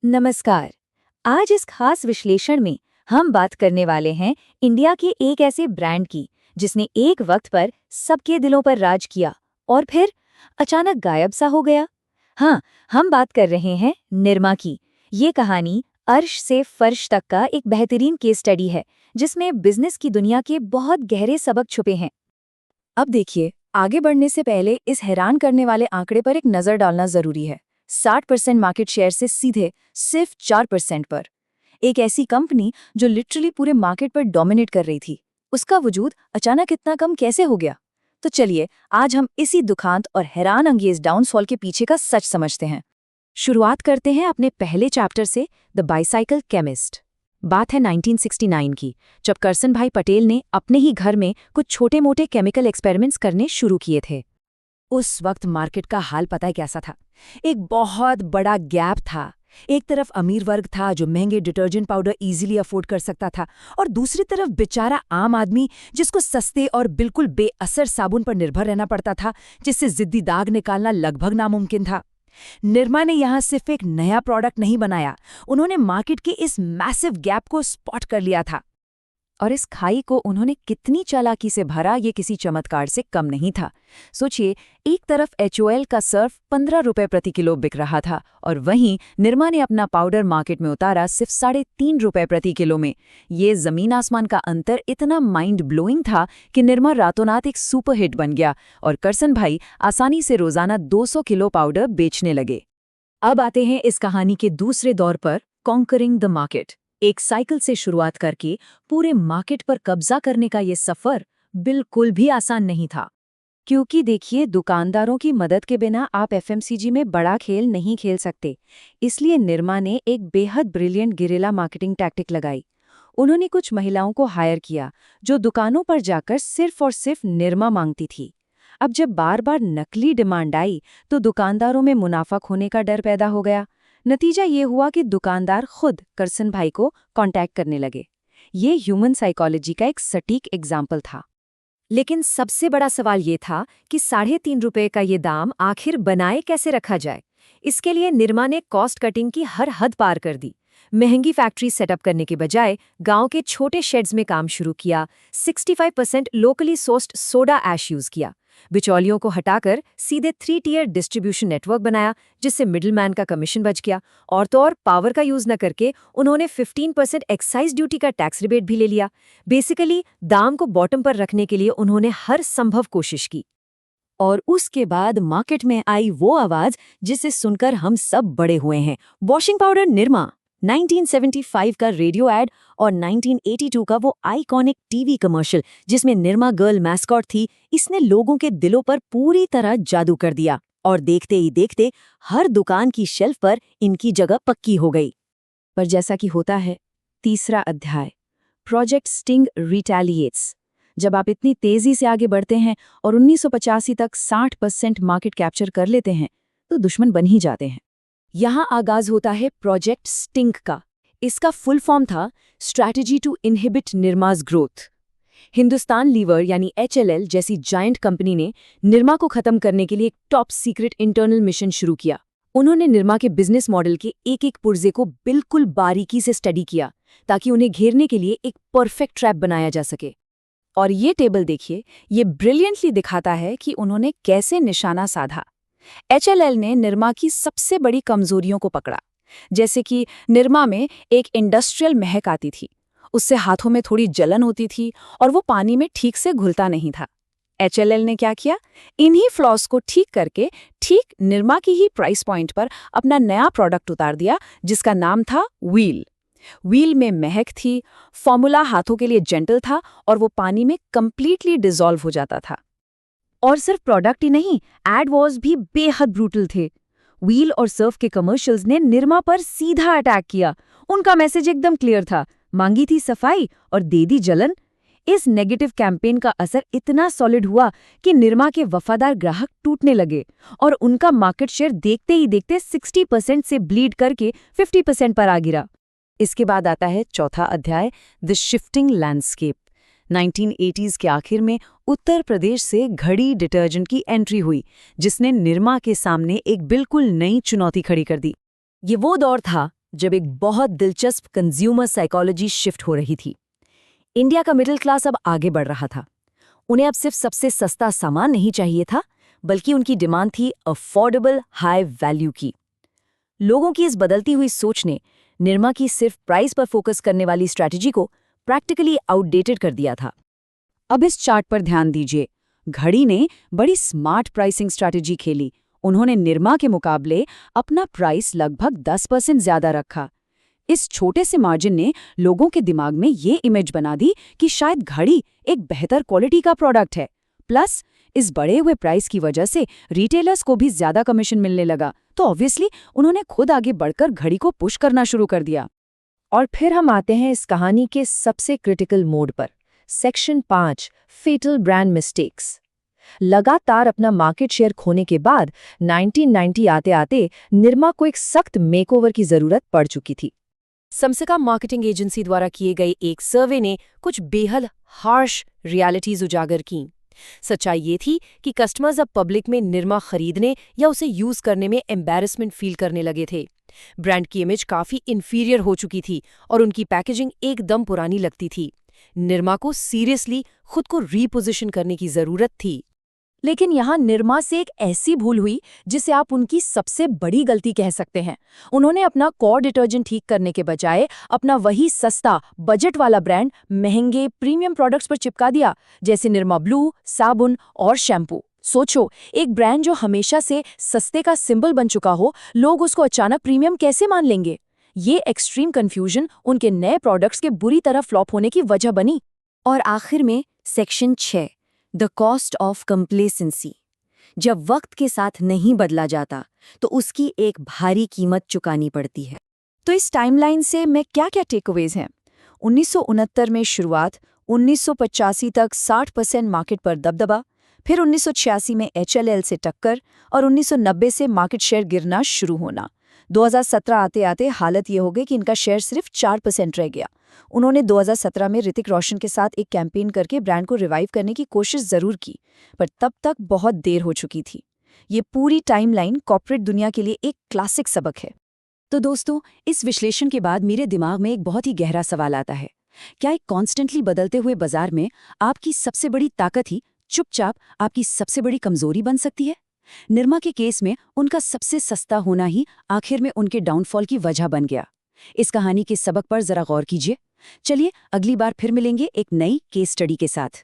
नमस्कार। आज इस खास विश्लेषण में हम बात करने वाले हैं इंडिया के एक ऐसे ब्रांड की जिसने एक वक्त पर सबके दिलों पर राज किया और फिर अचानक गायब सा हो गया। हाँ, हम बात कर रहे हैं निरमा की। ये कहानी अर्श से फर्श तक का एक बेहतरीन केस स्टडी है जिसमें बिजनेस की दुनिया के बहुत गहरे सबक छुपे हैं। अब देखिए, आगे बढ़ने से पहले इस हैरान करने वाले आंकड़े पर एक नजर डालना जरूरी है। 60% मार्केट शेयर से सीधे सिर्फ 4% पर एक ऐसी कंपनी जो लिटरली पूरे मार्केट पर डोमिनेट कर रही थी, उसका वजूद अचानक इतना कम कैसे हो गया? तो चलिए आज हम इसी दुखांत और हैरान अंगेज डाउनफॉल के पीछे का सच समझते हैं। शुरुआत करते हैं अपने पहले चैप्टर से, द बाइसाइकिल केमिस्ट। बात है 1969 की, जब करसन भाई पटेल ने अपने ही घर में कुछ छोटे मोटे केमिकल एक्सपेरिमेंट्स करने शुरू किए थे। उस वक्त मार्केट का हाल पता है कैसा था? एक बहुत बड़ा गैप था। एक तरफ अमीर वर्ग था जो महंगे डिटर्जेंट पाउडर इजीली अफोर्ड कर सकता था, और दूसरी तरफ बेचारा आम आदमी जिसको सस्ते और बिल्कुल बेअसर साबुन पर निर्भर रहना पड़ता था, जिससे जिद्दी दाग निकालना लगभग नामुमकिन था। निरमा ने यहां सिर्फ एक नया प्रोडक्ट नहीं बनाया, उन्होंने मार्केट के इस मैसिव गैप को स्पॉट कर लिया था। और इस खाई को उन्होंने कितनी चालाकी से भरा, ये किसी चमत्कार से कम नहीं था। सोचिए, एक तरफ HOL का सर्फ 15 रुपए प्रति किलो बिक रहा था, और वहीं निरमा ने अपना पाउडर मार्केट में उतारा सिर्फ 3.5 रुपए प्रति किलो में। ये जमीन आसमान का अंतर इतना माइंड ब्लोइंग था कि निरमा रातों रात एक सुपरहिट बन गया और करसन भाई आसानी से रोजाना 200 किलो पाउडर बेचने लगे। अब आते हैं इस कहानी के दूसरे दौर पर, कॉन्करिंग द मार्केट। एक साइकिल से शुरुआत करके पूरे मार्केट पर कब्जा करने का ये सफर बिल्कुल भी आसान नहीं था। क्योंकि देखिए, दुकानदारों की मदद के बिना आप FMCG में बड़ा खेल नहीं खेल सकते। इसलिए निरमा ने एक बेहद ब्रिलियंट गिरिला मार्केटिंग टैक्टिक लगाई। उन्होंने कुछ महिलाओं को हायर किया जो दुकानों पर जाकर सिर्फ और सिर्फ निरमा मांगती थी। अब जब बार बार नकली डिमांड आई तो दुकानदारों में मुनाफा खोने का डर पैदा हो गया। नतीजा ये हुआ कि दुकानदार खुद करसन भाई को कांटेक्ट करने लगे। ये ह्यूमन साइकोलॉजी का एक सटीक एग्जाम्पल था। लेकिन सबसे बड़ा सवाल ये था कि 3.5 रुपए का ये दाम आखिर बनाए कैसे रखा जाए। इसके लिए निरमा ने कॉस्ट कटिंग की हर हद पार कर दी। महंगी फैक्ट्री सेटअप करने के बजाय गांव के छोटे शेड्स में काम शुरू किया। 65% locally sourced soda ash use किया। बिचौलियों को हटाकर सीधे 3 टियर डिस्ट्रीब्यूशन नेटवर्क बनाया, जिससे मिडिलमैन का कमीशन बच गया। और तो और पावर का यूज न करके उन्होंने 15% एक्साइज ड्यूटी का टैक्स रिबेट भी ले लिया। बेसिकली दाम को बॉटम पर रखने के लिए उन्होंने हर संभव कोशिश की। और उसके बाद मार्केट में आई वो आवाज जिसे सुनकर हम सब बड़े हुए हैं, वॉशिंग पाउडर निरमा। 1975 का रेडियो एड और 1982 का वो आइकॉनिक टीवी कमर्शियल जिसमें निरमा गर्ल मैस्कॉट थी, इसने लोगों के दिलों पर पूरी तरह जादू कर दिया। और देखते ही देखते हर दुकान की शेल्फ पर इनकी जगह पक्की हो गई। पर जैसा कि होता है, तीसरा अध्याय, प्रोजेक्ट स्टिंग रिटेलिएट्स। जब आप इतनी तेजी से आगे बढ़ते हैं और 1985 तक 60% मार्केट कैप्चर कर लेते हैं तो दुश्मन बन ही जाते हैं। यहाँ आगाज होता है प्रोजेक्ट स्टिंग का। इसका फुल फॉर्म था strategy to inhibit Nirma's growth. Hindustan lever यानी HLL जैसी जायंट कंपनी ने निरमा को खत्म करने के लिए एक टॉप सीक्रेट इंटरनल मिशन शुरू किया। उन्होंने निरमा के बिजनेस मॉडल के एक-एक पुर्जे को बिल्कुल बारीकी से स्टडी किया ताकि उन्हें घेरने के लिए एक परफेक्ट ट्रैप बनाया जा सके। और ये टेबल देखिए, ये ब्रिलियंटली दिखाता है कि उन्होंने कैसे निशाना साधा। HLL ने निरमा की सबसे बड़ी कमजोरियों को पकड़ा, जैसे कि निरमा में एक इंडस्ट्रियल महक आती थी, उससे हाथों में थोड़ी जलन होती थी और वो पानी में ठीक से घुलता नहीं था। HLL ने क्या किया? इन्हीं फ्लॉस को ठीक करके ठीक निरमा की ही प्राइस पॉइंट पर अपना नया प्रोडक्ट उतार दिया, जिसका नाम था व्हील। व्हील में महक थी, फॉर्मूला हाथों के लिए जेंटल था और वो पानी में कंप्लीटली डिसॉल्व हो जाता था। और सिर्फ प्रोडक्ट ही नहीं, एड वॉज भी बेहद ब्रूटल थे। व्हील और सर्फ के कमर्शियल्स ने निरमा पर सीधा अटैक किया। उनका मैसेज एकदम क्लियर था, मांगी थी सफाई और दे दी जलन। इस नेगेटिव कैंपेन का असर इतना सॉलिड हुआ कि निरमा के वफादार ग्राहक टूटने लगे और उनका मार्केट शेयर देखते ही देखते 60% से ब्लीड करके 50% पर आ गिरा। इसके बाद आता है चौथा अध्याय, द शिफ्टिंग लैंडस्केप। 1980s के आखिर में उत्तर प्रदेश से घड़ी डिटर्जेंट की एंट्री हुई, जिसने निरमा के सामने एक बिल्कुल नई चुनौती खड़ी कर दी। ये वो दौर था जब एक बहुत दिलचस्प कंज्यूमर साइकोलॉजी शिफ्ट हो रही थी। इंडिया का मिडिल क्लास अब आगे बढ़ रहा था। उन्हें अब सिर्फ सबसे सस्ता सामान नहीं चाहिए था, बल्कि उनकी डिमांड थी अफोर्डेबल हाई वैल्यू की। लोगों की इस बदलती हुई सोच ने निरमा की सिर्फ प्राइस पर फोकस करने वाली स्ट्रैटेजी को प्रैक्टिकली आउटडेटेड कर दिया था। अब इस चार्ट पर ध्यान दीजिए। घड़ी ने बड़ी स्मार्ट प्राइसिंग स्ट्रैटेजी खेली। उन्होंने निरमा के मुकाबले अपना प्राइस लगभग 10% ज्यादा रखा। इस छोटे से मार्जिन ने लोगों के दिमाग में ये इमेज बना दी कि शायद घड़ी एक बेहतर क्वालिटी का प्रोडक्ट है। प्लस इस बढ़े हुए प्राइस की वजह से रिटेलर्स को भी ज्यादा कमीशन मिलने लगा, तो ऑब्वियसली उन्होंने खुद आगे बढ़कर घड़ी को पुश करना शुरू कर दिया। और फिर हम आते हैं इस कहानी के सबसे क्रिटिकल मोड पर, सेक्शन 5, फेटल ब्रांड मिस्टेक्स। लगातार अपना मार्केट शेयर खोने के बाद 1990 आते आते निरमा को एक सख्त मेकओवर की जरूरत पड़ चुकी थी। समसिका मार्केटिंग एजेंसी द्वारा किए गए एक सर्वे ने कुछ बेहद हार्श रियलिटीज उजागर की। सच्चाई ये थी कि कस्टमर्स अब पब्लिक में निरमा खरीदने या उसे यूज करने में एम्बैरेसमेंट फील करने लगे थे। ब्रांड की इमेज काफी इंफीरियर हो चुकी थी और उनकी पैकेजिंग एकदम पुरानी लगती थी। निरमा को सीरियसली खुद को रीपोजिशन करने की जरूरत थी। लेकिन यहाँ निरमा से एक ऐसी भूल हुई जिसे आप उनकी सबसे बड़ी गलती कह सकते हैं। उन्होंने अपना कोर डिटर्जेंट ठीक करने के बजाय अपना वही सस्ता बजट वाला ब्रांड महंगे प्रीमियम प्रोडक्ट्स पर चिपका दिया, जैसे निरमा ब्लू, साबुन और शैम्पू। सोचो, एक ब्रांड जो हमेशा से सस्ते का सिंबल बन चुका हो, लोग उसको अचानक प्रीमियम कैसे मान लेंगे? ये एक्सट्रीम कंफ्यूजन उनके नए प्रोडक्ट्स के बुरी तरह फ्लॉप होने की वजह बनी। और आखिर में section 6, the cost of complacency. जब वक्त के साथ नहीं बदला जाता तो उसकी एक भारी कीमत चुकानी पड़ती है। तो इस टाइमलाइन से मैं क्या टेकअवेज हैं? 1969 में शुरुआत, 1985 तक 60% मार्केट पर दबदबा, फिर 1986 में HLL से टक्कर और 1990 से मार्केट शेयर गिरना शुरू होना। 2017 आते आते हालत ये हो गई कि इनका शेयर सिर्फ 4% रह गया। उन्होंने 2017 में ऋतिक रोशन के साथ एक कैंपेन करके ब्रांड को रिवाइव करने की कोशिश जरूर की, पर तब तक बहुत देर हो चुकी थी। ये पूरी टाइमलाइन कॉर्पोरेट दुनिया के लिए एक क्लासिक सबक है। तो दोस्तों, इस विश्लेषण के बाद मेरे दिमाग में एक बहुत ही गहरा सवाल आता है। क्या एक कॉन्स्टेंटली बदलते हुए बाजार में आपकी सबसे बड़ी ताकत ही चुपचाप आपकी सबसे बड़ी कमजोरी बन सकती है? निरमा के केस में उनका सबसे सस्ता होना ही आखिर में उनके डाउनफॉल की वजह बन गया। इस कहानी के सबक पर जरा गौर कीजिए। चलिए अगली बार फिर मिलेंगे एक नई केस स्टडी के साथ।